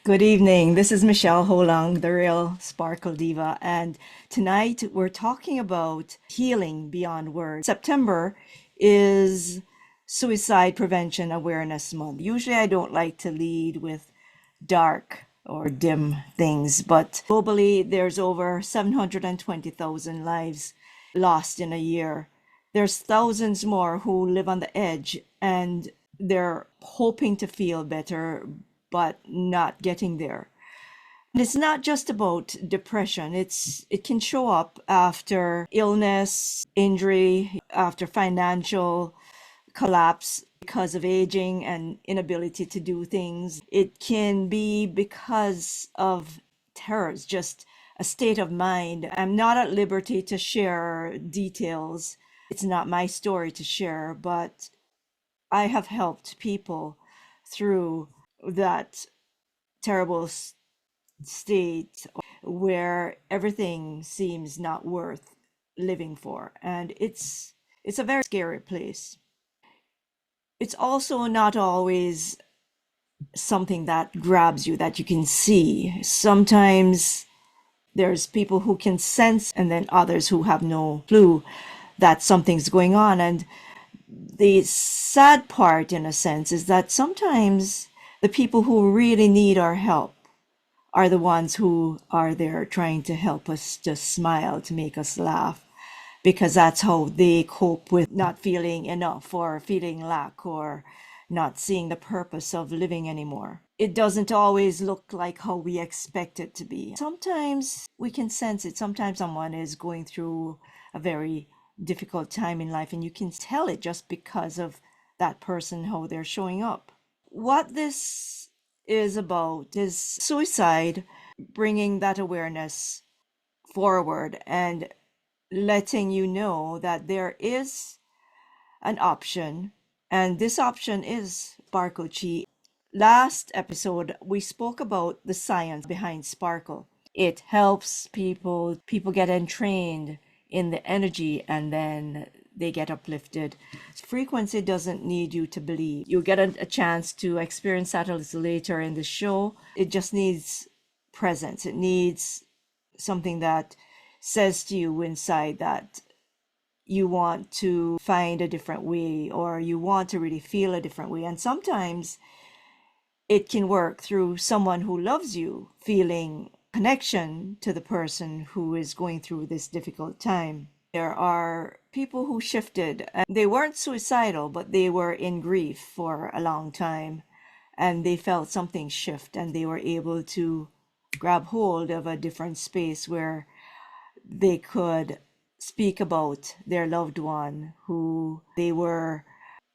Good evening. This is Michele Ho Lung, the real Sparkle Diva, and tonight we're talking about healing beyond words. September is Suicide Prevention Awareness Month. Usually I don't like to lead with dark or dim things, but globally there's over 720,000 lives lost in a year. There's thousands more who live on the edge and they're hoping to feel better, but not getting there. And it's not just about depression. It can show up after illness, injury, after financial collapse because of aging and inability to do things. It can be because of terrors, just a state of mind. I'm not at liberty to share details. It's not my story to share, but I have helped people through that terrible state where everything seems not worth living for, and it's a very scary place. It's also not always something that grabs you that you can see. Sometimes there's people who can sense, and then others who have no clue that something's going on. And the sad part, in a sense, is that sometimes the people who really need our help are the ones who are there trying to help us just smile, to make us laugh, because that's how they cope with not feeling enough or feeling lack or not seeing the purpose of living anymore. It doesn't always look like how we expect it to be. Sometimes we can sense it. Sometimes someone is going through a very difficult time in life, and you can tell it just because of that person, how they're showing up. What this is about is suicide, bringing that awareness forward and letting you know that there is an option, and this option is Sparkle Chi. Last episode, we spoke about the science behind Sparkle. It helps people get entrained in the energy, and then they get uplifted. Frequency doesn't need you to believe. You'll get a chance to experience that a little later in the show. It just needs presence. It needs something that says to you inside that you want to find a different way, or you want to really feel a different way. And sometimes it can work through someone who loves you, feeling connection to the person who is going through this difficult time. There are people who shifted, and they weren't suicidal, but they were in grief for a long time, and they felt something shift, and they were able to grab hold of a different space where they could speak about their loved one who they were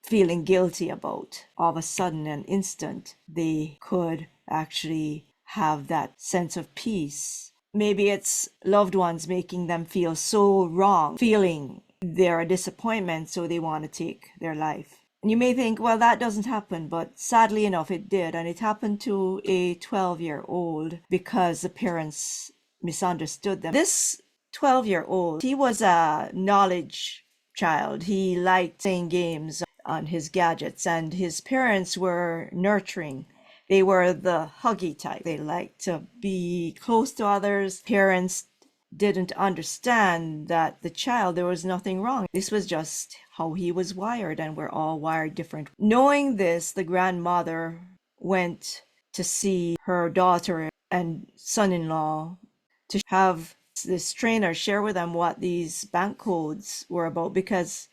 feeling guilty about. All of a sudden, an instant, they could actually have that sense of peace. Maybe it's loved ones making them feel so wrong, feeling they're a disappointment, so they want to take their life. And you may think, well, that doesn't happen, but sadly enough, it did. And it happened to a 12-year-old because the parents misunderstood them. This 12-year-old, he was a knowledge child. He liked playing games on his gadgets, and his parents were nurturing. They were the huggy type. They liked to be close to others. Parents didn't understand that the child, there was nothing wrong. This was just how he was wired, and we're all wired different. Knowing this, the grandmother went to see her daughter and son-in-law to have this trainer share with them what these bank codes were about, because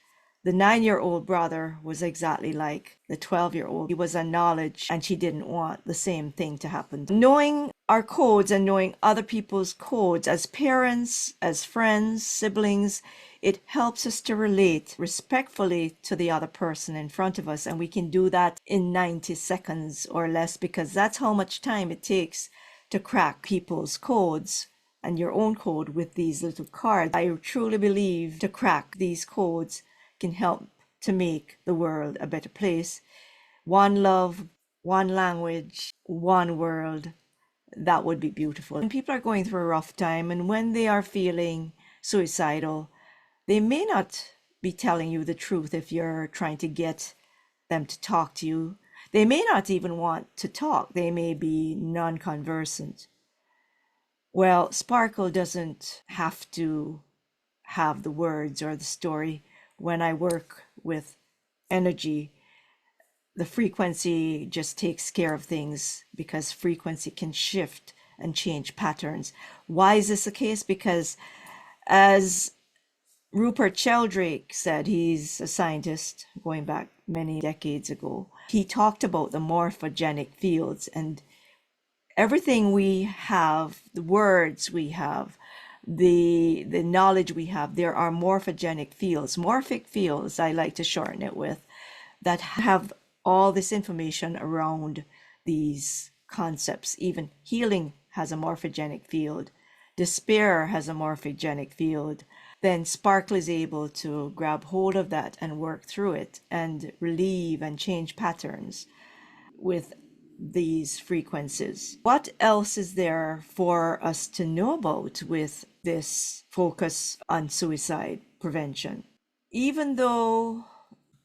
the 9-year-old brother was exactly like the 12-year-old. He was a knowledge, and she didn't want the same thing to happen. Knowing our codes and knowing other people's codes as parents, as friends, siblings, it helps us to relate respectfully to the other person in front of us. And we can do that in 90 seconds or less, because that's how much time it takes to crack people's codes and your own code with these little cards. I truly believe to crack these codes can help to make the world a better place. One love, one language, one world. That would be beautiful. And people are going through a rough time, and when they are feeling suicidal, they may not be telling you the truth if you're trying to get them to talk to you. They may not even want to talk. They may be non-conversant. Well, Sparkle doesn't have to have the words or the story. When I work with energy, the frequency just takes care of things because frequency can shift and change patterns. Why is this the case? Because as Rupert Sheldrake said, he's a scientist going back many decades ago, he talked about the morphogenic fields, and everything we have, the words we have, the knowledge we have, there are morphogenic fields, morphic fields, I like to shorten it with, that have all this information around these concepts. Even healing has a morphogenic field. Despair has a morphogenic field. Then Sparkle is able to grab hold of that and work through it and relieve and change patterns with these frequencies. What else is there for us to know about with this focus on suicide prevention? Even though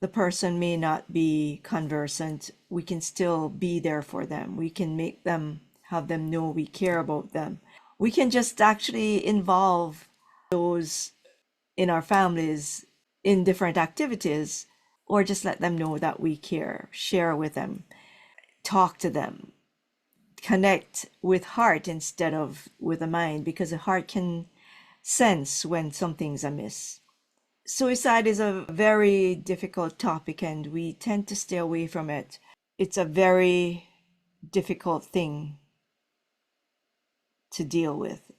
the person may not be conversant, we can still be there for them. We can make them, have them know we care about them. We can just actually involve those in our families in different activities, or just let them know that we care, share with them, talk to them, connect with heart instead of with the mind, because the heart can sense when something's amiss. Suicide is a very difficult topic and we tend to stay away from it. It's a very difficult thing to deal with.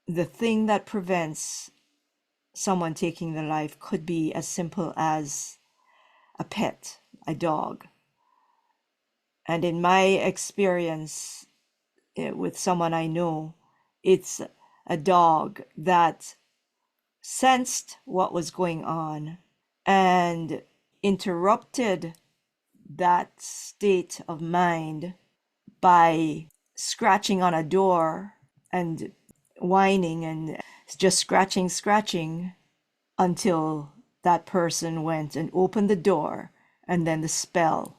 The thing that prevents someone taking their life could be as simple as a pet, a dog. And in my experience with someone I know, it's a dog that sensed what was going on and interrupted that state of mind by scratching on a door and whining and just scratching until that person went and opened the door, and then the spell,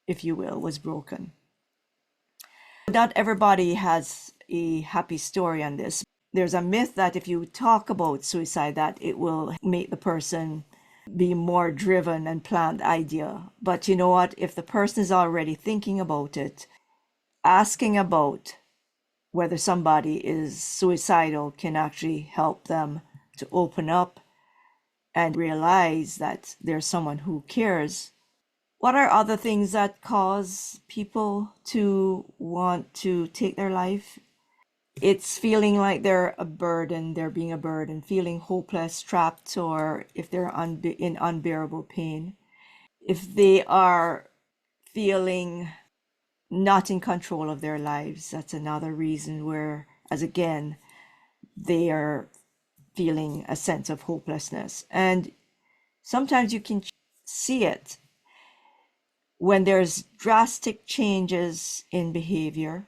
if you will, was broken. Not everybody has a happy story on this. There's a myth that if you talk about suicide, that it will make the person be more driven and plan the idea. But you know what? If the person is already thinking about it, asking about whether somebody is suicidal can actually help them to open up and realize that there's someone who cares. What are other things that cause people to want to take their life? It's feeling like they're a burden, they're being a burden, feeling hopeless, trapped, or if they're in unbearable pain. If they are feeling not in control of their lives, that's another reason where, as again, they are feeling a sense of hopelessness. And sometimes you can see it when there's drastic changes in behavior,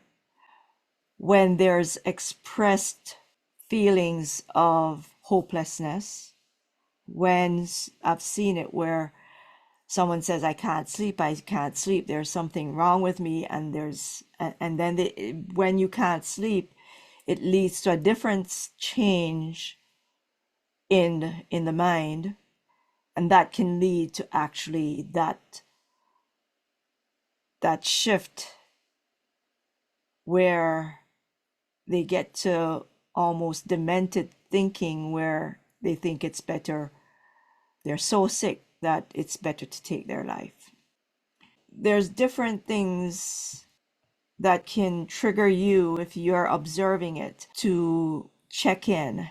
when there's expressed feelings of hopelessness, when I've seen it where someone says, I can't sleep, there's something wrong with me, and then when you can't sleep, it leads to a different change in the mind, and that can lead to actually that shift where they get to almost demented thinking, where they think it's better, they're so sick that it's better to take their life. There's different things that can trigger you if you're observing it, to check in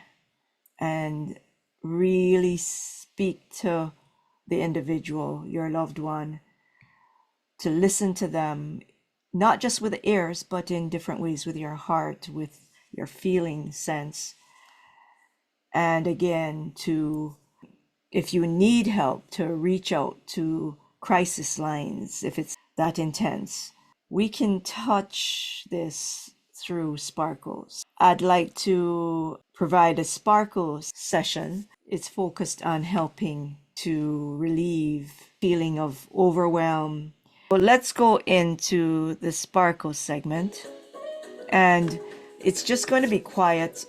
and really speak to the individual, your loved one, to listen to them, not just with the ears, but in different ways with your heart, with your feeling sense. And again, to, if you need help, to reach out to crisis lines if it's that intense. We can touch this through sparkles. I'd like to provide a sparkle session. It's focused on helping to relieve feeling of overwhelm. Well, let's go into the sparkle segment, and it's just going to be quiet.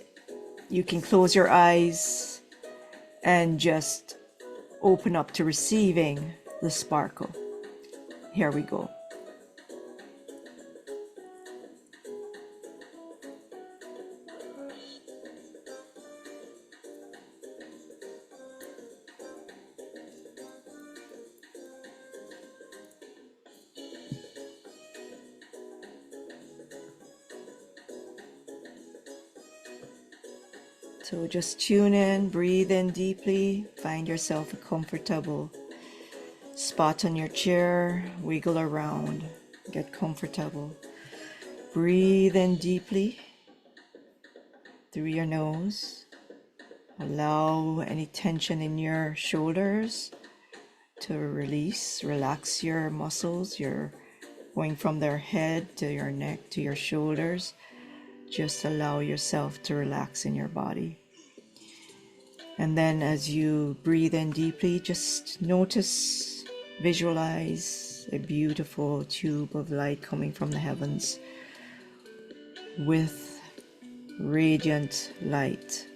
You can close your eyes and just open up to receiving the sparkle. Here we go. So just tune in, breathe in deeply, find yourself a comfortable spot on your chair, wiggle around, get comfortable. Breathe in deeply through your nose. Allow any tension in your shoulders to release, relax your muscles. You're going from their head to your neck to your shoulders. Just allow yourself to relax in your body. And then as you breathe in deeply, just notice, visualize a beautiful tube of light coming from the heavens with radiant light,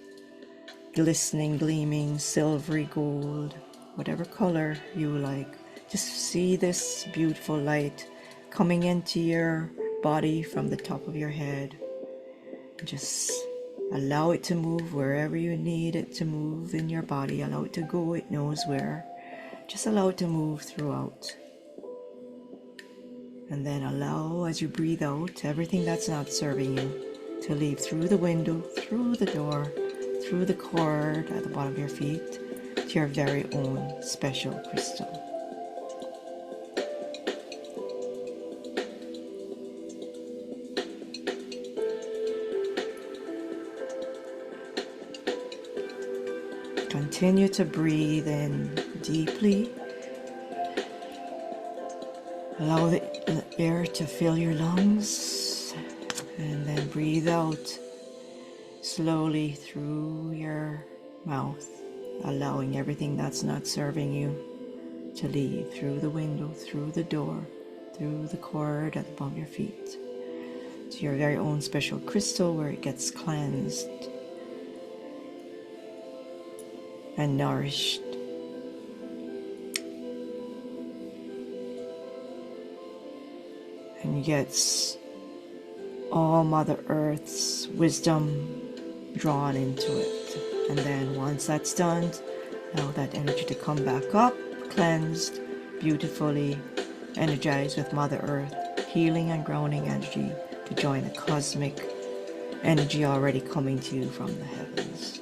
glistening, gleaming, silvery gold, whatever color you like. Just see this beautiful light coming into your body from the top of your head. Just allow it to move wherever you need it to move in your body. Allow it to go, it knows where. Just allow it to move throughout. And then allow, as you breathe out, everything that's not serving you to leave through the window, through the door, through the cord at the bottom of your feet to your very own special crystal. Continue to breathe in deeply. Allow the air to fill your lungs, and then breathe out slowly through your mouth, allowing everything that's not serving you to leave through the window, through the door, through the cord at the bottom of your feet, to your very own special crystal where it gets cleansed and nourished. And gets all Mother Earth's wisdom drawn into it. And then once that's done, allow that energy to come back up, cleansed, beautifully energized with Mother Earth, healing and grounding energy to join the cosmic energy already coming to you from the heavens.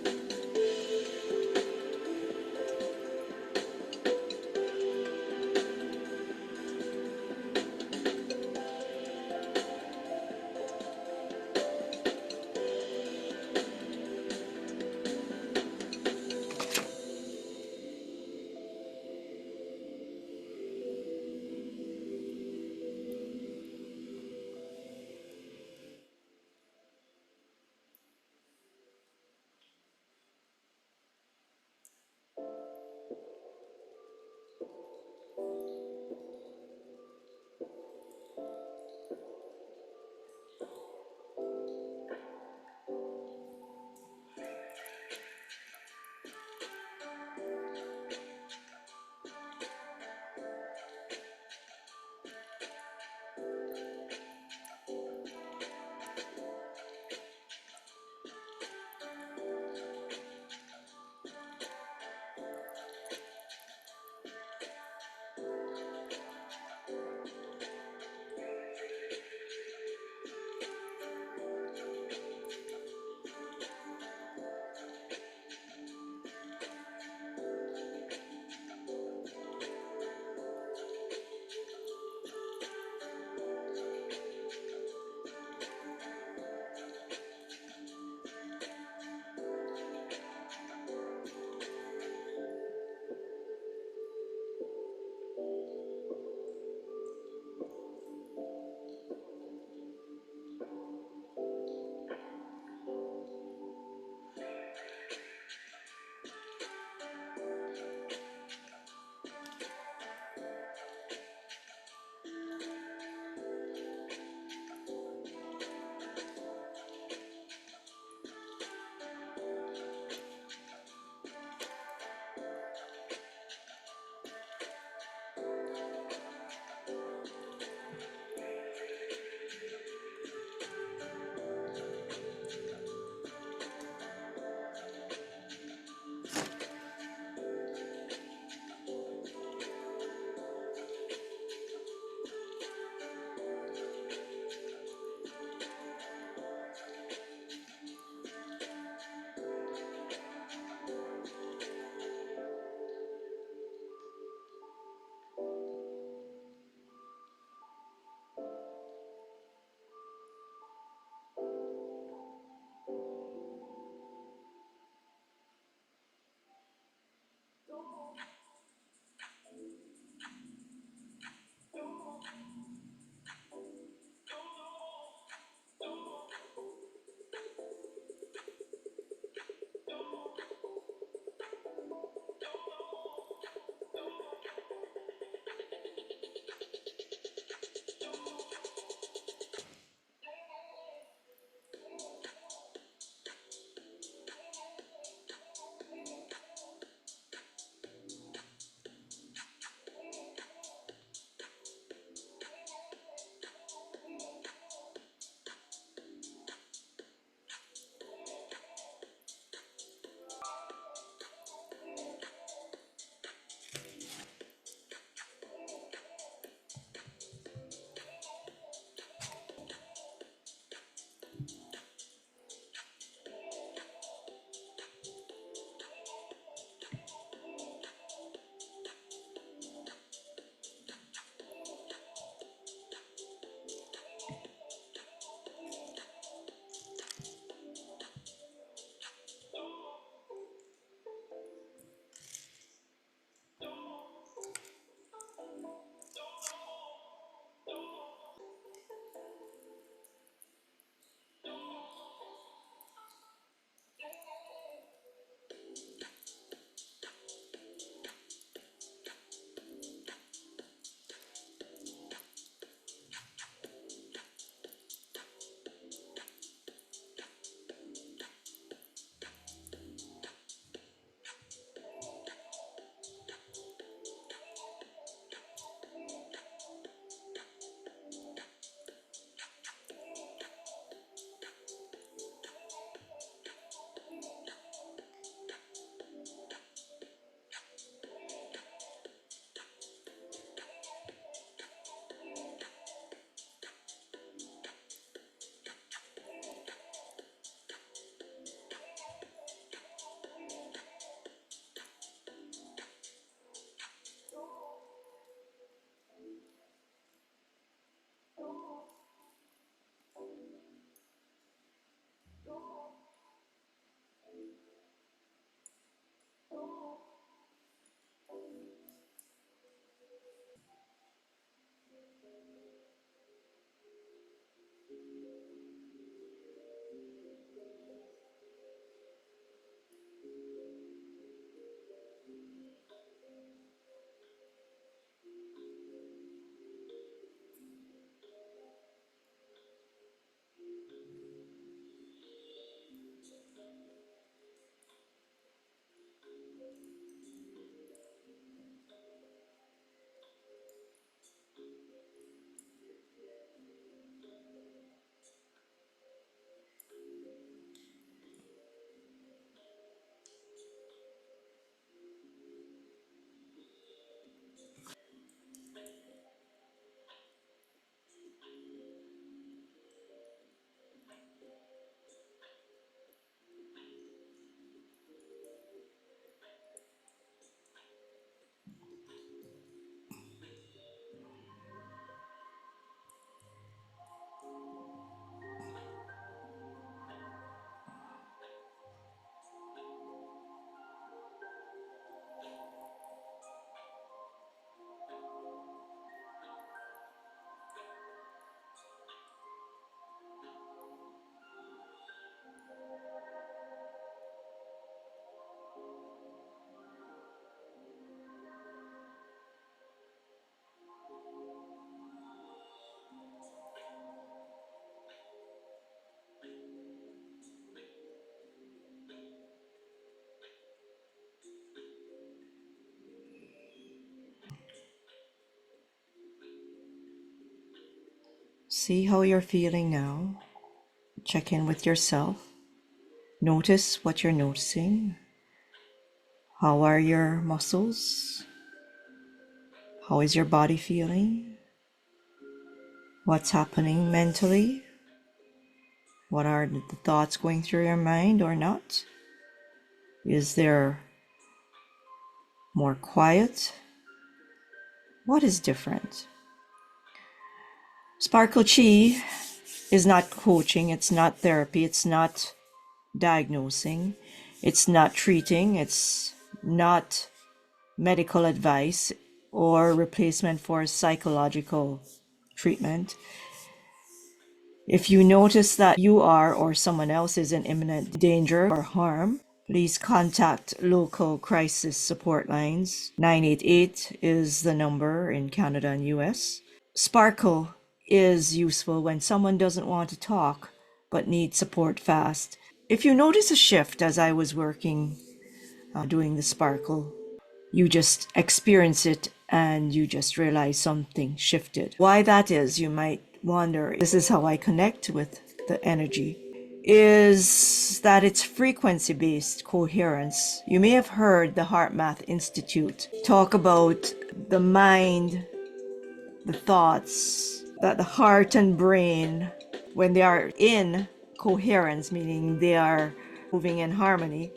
See how you're feeling now. Check in with yourself. Notice what you're noticing. How are your muscles? How is your body feeling? What's happening mentally? What are the thoughts going through your mind or not? Is there more quiet? What is different? Sparkle Chi is not coaching, it's not therapy, it's not diagnosing, it's not treating, it's not medical advice or replacement for psychological treatment. If you notice that you are or someone else is in imminent danger or harm, please contact local crisis support lines. 988 is the number in Canada and US. Sparkle is useful when someone doesn't want to talk but needs support fast. If you notice a shift as I was working doing the Sparkle, you just experience it and you just realize something shifted. Why that is, you might wonder, this is how I connect with the energy, is that it's frequency-based coherence. You may have heard the Heart Math Institute talk about the mind, the thoughts, that the heart and brain, when they are in coherence, meaning they are moving in harmony,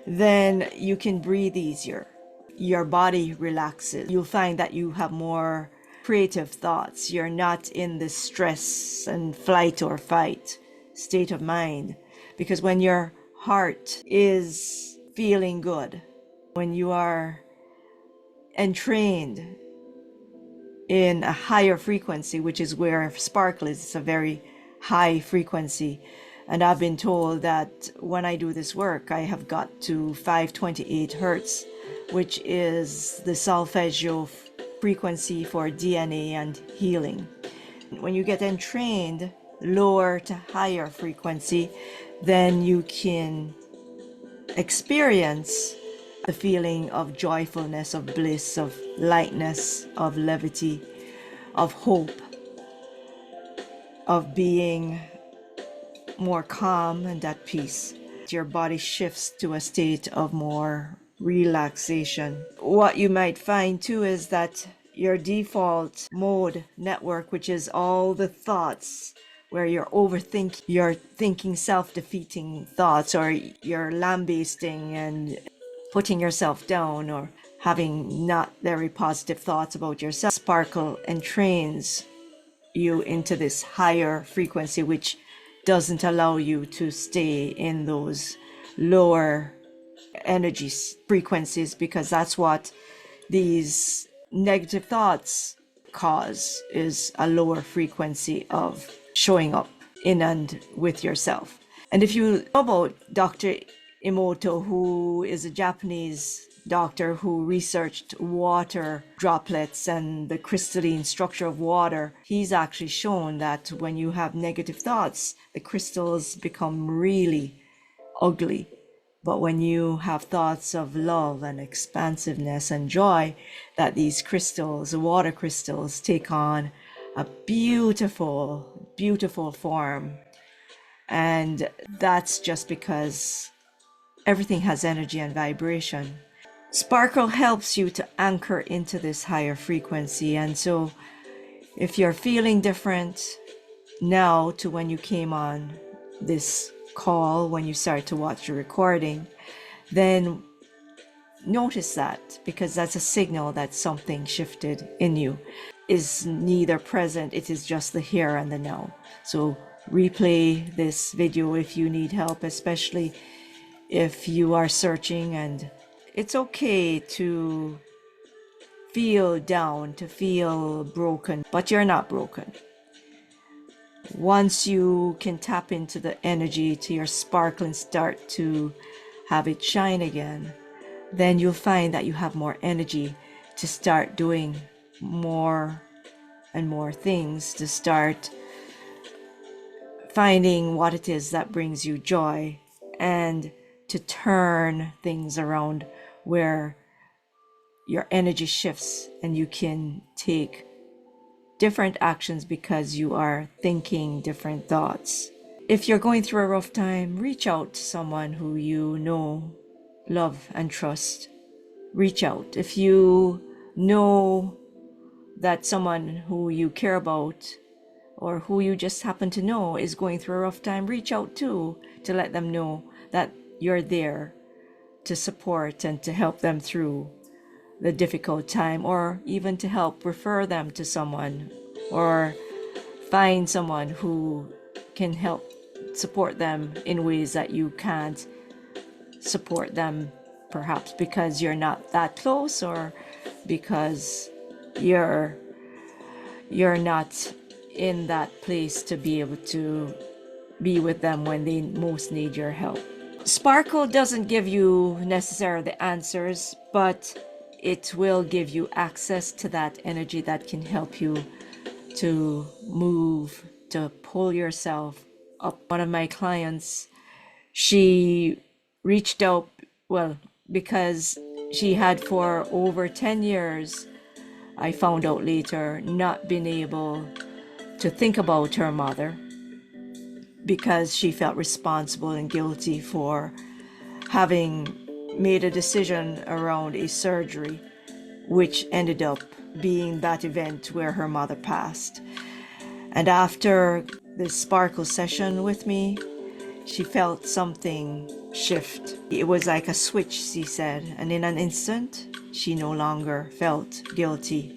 then you can breathe easier. Your body relaxes. You'll find that you have more creative thoughts. You're not in the stress and flight or fight state of mind. Because when your heart is feeling good, when you are entrained in a higher frequency, which is where Sparkle is, it's a very high frequency. And I've been told that when I do this work, I have got to 528 hertz, which is the solfeggio frequency for DNA and healing. When you get entrained lower to higher frequency, then you can experience the feeling of joyfulness, of bliss, of lightness, of levity, of hope, of being more calm and at peace. Your body shifts to a state of more relaxation. What you might find too is that your default mode network, which is all the thoughts where you're overthinking, you're thinking self-defeating thoughts, or you're lambasting and putting yourself down, or having not very positive thoughts about yourself. Sparkle entrains you into this higher frequency, which doesn't allow you to stay in those lower energy frequencies, because that's what these negative thoughts cause, is a lower frequency of showing up in and with yourself. And if you know about Dr. Imoto, who is a Japanese doctor who researched water droplets and the crystalline structure of water, he's actually shown that when you have negative thoughts, the crystals become really ugly. But when you have thoughts of love and expansiveness and joy, that these crystals, the water crystals, take on a beautiful, beautiful form. And that's just because everything has energy and vibration. Sparkle helps you to anchor into this higher frequency. And so if you're feeling different now to when you came on this call, when you start to watch the recording, then notice that, because that's a signal that something shifted in you. Is neither present, it is just the here and the now. So replay this video if you need help, especially if you are searching. And it's okay to feel down, to feel broken, but you're not broken. Once you can tap into the energy, to your sparkle, and start to have it shine again, then you'll find that you have more energy to start doing more and more things, to start finding what it is that brings you joy, and to turn things around where your energy shifts and you can take different actions because you are thinking different thoughts. If you're going through a rough time, reach out to someone who you know, love, and trust. Reach out. If you know that someone who you care about or who you just happen to know is going through a rough time, reach out too, to let them know that you're there to support and to help them through the difficult time, or even to help refer them to someone or find someone who can help support them in ways that you can't support them, perhaps because you're not that close, or because you're not in that place to be able to be with them when they most need your help. Sparkle doesn't give you necessarily the answers, but it will give you access to that energy that can help you to move, to pull yourself up. One of my clients, she reached out, well, because she had for over 10 years, I found out later, not been able to think about her mother because she felt responsible and guilty for having made a decision around a surgery, which ended up being that event where her mother passed. And after this sparkle session with me, she felt something shift. It was like a switch, she said, and in an instant, she no longer felt guilty.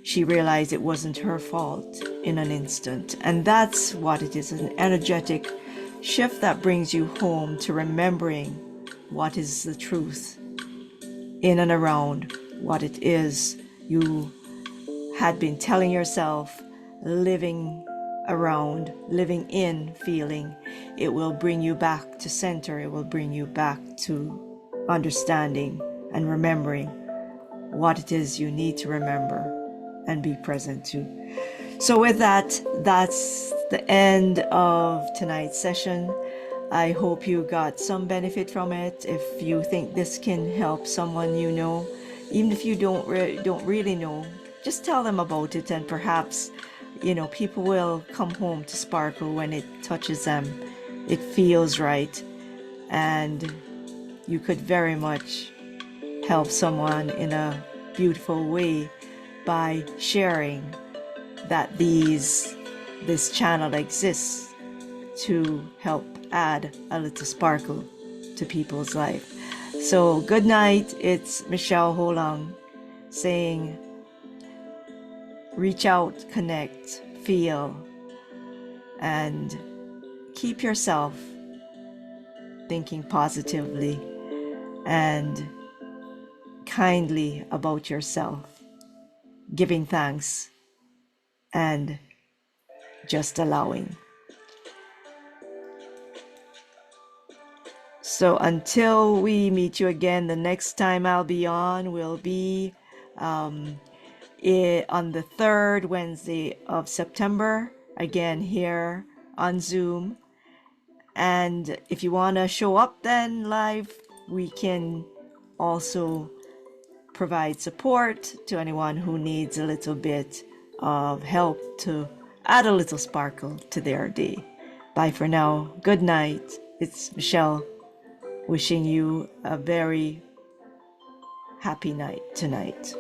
She realized it wasn't her fault in an instant. And that's what it is, an energetic shift that brings you home to remembering what is the truth in and around what it is you had been telling yourself, living around, living in, feeling. It will bring you back to center. It will bring you back to understanding and remembering what it is you need to remember and be present to. So with that, that's the end of tonight's session. I hope you got some benefit from it. If you think this can help someone you know, even if you don't really know, just tell them about it, and perhaps, people will come home to Sparkle when it touches them. It feels right, and you could very much help someone in a beautiful way by sharing that this channel exists to help add a little sparkle to people's life. So good night. It's Michele Ho Lung saying, reach out, connect, feel, and keep yourself thinking positively and kindly about yourself, giving thanks and just allowing. So until we meet you again, the next time I'll be on will be on the 3rd Wednesday of September, again here on Zoom. And if you want to show up then live, we can also provide support to anyone who needs a little bit of help to add a little sparkle to their day. Bye for now. Good night. It's Michele, wishing you a very happy night tonight.